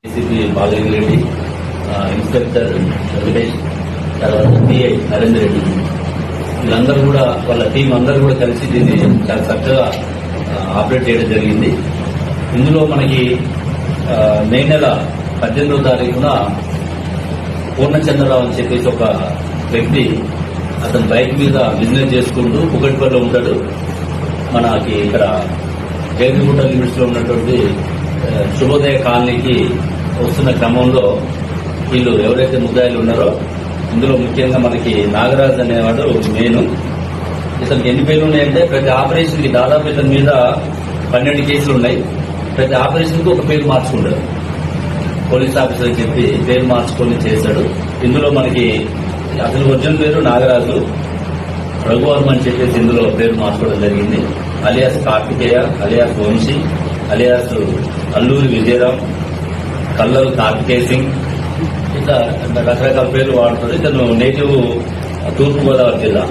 ACP Bala Reddy, inspector Venkatesh, తర్వాత pi Narender Reddy, వీళ్ళందరూ కూడా వాళ్ళ టీం అందరూ కూడా కలిసి దీన్ని చాలా చక్కగా ఆపరేట్ చేయడం జరిగింది. ఇందులో మనకి మే నెల 18వ తారీఖున పూర్ణచంద్రరావు అని చెప్పేసి ఒక వ్యక్తి, అతను బైక్ మీద బిజినెస్ చేసుకుంటూ కుకట్పల్లిలో ఉంటాడు. మనకి ఇక్కడ జైలుగుట్ట లిమిట్స్ లో ఉన్నటువంటి శుభోదయ కాలనీకి వస్తున్న క్రమంలో వీళ్ళు ఎవరైతే ముద్దాయిలు ఉన్నారో ఇందులో ముఖ్యంగా మనకి నాగరాజ్ అనేవాడు మెయిన్. ఇతనికి ఎన్ని పేర్లు ఉన్నాయంటే ప్రతి ఆపరేషన్ కి దాదాపు ఇతని మీద 12 కేసులు ఉన్నాయి. ప్రతి ఆపరేషన్ కి ఒక పేరు మార్చుకుంటాడు. పోలీస్ ఆఫీసర్ చెప్పి పేరు మార్చుకొని చేశాడు. ఇందులో మనకి అసలు ఒరిజినల్ పేరు నాగరాజు, రఘువర్మ అని చెప్పేసి ఇందులో పేరు మార్చుకోవడం జరిగింది. Alias Karthikeya, alias Vamsi, alias Alluri Vijayaram, కల్లలు కార్తికేయ సింగ్, ఇట్లా రకరకాల పేర్లు వాడుతారు. ఇతను నేటివ్ తూర్పుగోదావరి జిల్లా,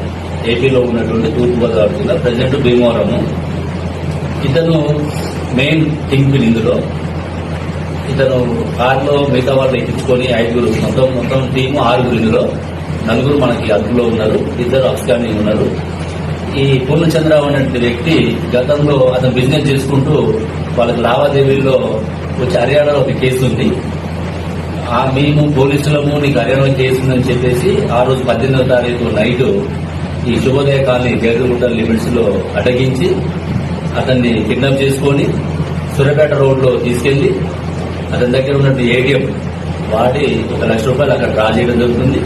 ఏపీలో ఉన్నటువంటి తూర్పుగోదావరి జిల్లా, ప్రజెంట్ భీమవరము. ఇతను మెయిన్ థింక్ ఇందులో. ఇతను కారులో మిగతా వాళ్ళు ఎక్కించుకొని 5 మొత్తం టీము 6 ఇందులో 4 మనకి అదుపులో ఉన్నారు, 2 అఫ్ఘానీ ఉన్నారు. ఈ పూర్ణచంద్రరావు అనే వ్యక్తి గతంలో అతను బిజినెస్ చేసుకుంటూ వాళ్ళకి లావాదేవీల్లో వచ్చి హర్యానాలో ఒక కేసు ఉంది. మేము పోలీసులము నీకు హర్యానాలో కేసు ఉందని చెప్పేసి ఆ రోజు 18వ తారీఖు నైట్ ఈ శుభోదయ కాలనీ జైలుగుట్ట లిమిట్స్ లో అటగించి అతన్ని కిడ్నాప్ చేసుకొని సూర్యాపేట రోడ్ లో తీసుకెళ్లి అతని దగ్గర ఉన్నట్టు ఏటీఎం వాడి 1 లక్ష రూపాయలు అక్కడ డ్రా చేయడం జరుగుతుంది.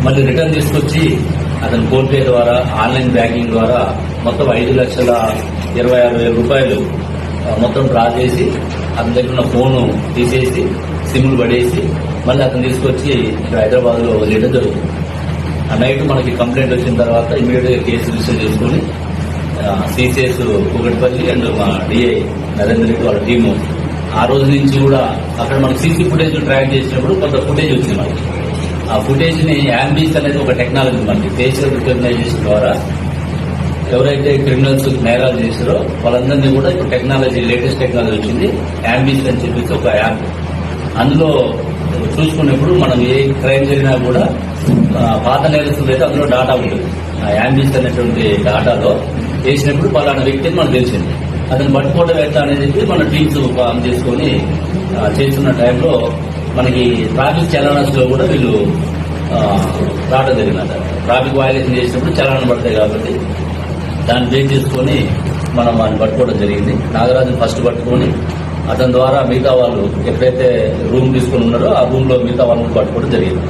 మళ్ళీ రిటర్న్ తీసుకొచ్చి అతను ఫోన్పే ద్వారా, ఆన్లైన్ బ్యాంకింగ్ ద్వారా మొత్తం 5,26,000 రూపాయలు మొత్తం డ్రా చేసి అతని దగ్గర ఉన్న ఫోను తీసేసి సిమ్లు పడేసి మళ్ళీ అతను తీసుకొచ్చి ఇక్కడ హైదరాబాద్ లో వదిలేయడం జరుగుతుంది. ఆ నైట్ మనకి కంప్లైంట్ వచ్చిన తర్వాత ఇమీడియట్ గా కేసు రిజిస్టర్ చేసుకుని సిసిఎస్ కూకట్పల్లి అండ్ మా డిఐ నరేందర్ రెడ్డి వాళ్ళ టీము ఆ రోజు నుంచి కూడా అక్కడ మనకి సీసీ ఫుటేజ్ ట్రాక్ చేసినప్పుడు కొంత ఫుటేజ్ వచ్చింది మనకి. ఆ ఫుటేజ్ ని యాంబీస్ అనేది ఒక టెక్నాలజీ మనకి ఫేషియల్ రికగ్నైజేషన్ ద్వారా ఎవరైతే క్రిమినల్స్ నేరాలు చేశారో వాళ్ళందరినీ కూడా ఇప్పుడు టెక్నాలజీ, లేటెస్ట్ టెక్నాలజీ వచ్చింది. యాంబీస్ అని చెప్పేసి ఒక యాప్. అందులో చూసుకున్నప్పుడు మనం ఏ క్రైమ్ జరిగినా కూడా పాత నేరస్తులు అయితే అందులో డాటా ఉంటుంది. ఆ యాంబీస్ అనేటువంటి డాటాలో వేసినప్పుడు పలానా వ్యక్తిని మనకు తెలిసింది. అతను పట్టుకోవడం ఎట్లా అనేది మన టీమ్స్ ఫామ్ చేసుకొని చేస్తున్న టైంలో మనకి ట్రాఫిక్ చలానాస్ లో కూడా వీళ్ళు రావడం జరిగిందంట. ట్రాఫిక్ వయలేషన్ చేసినప్పుడు చలానం పడతాయి కాబట్టి దాన్ని బేస్ చేసుకొని మనం వాడిని పట్టుకోవడం జరిగింది. నాగరాజుని ఫస్ట్ పట్టుకొని అతని ద్వారా మిగతా వాళ్ళు ఎప్పుడైతే రూమ్ తీసుకుని ఉన్నారో ఆ రూమ్ లో మిగతా వాళ్ళని పట్టుకోవడం జరిగింది.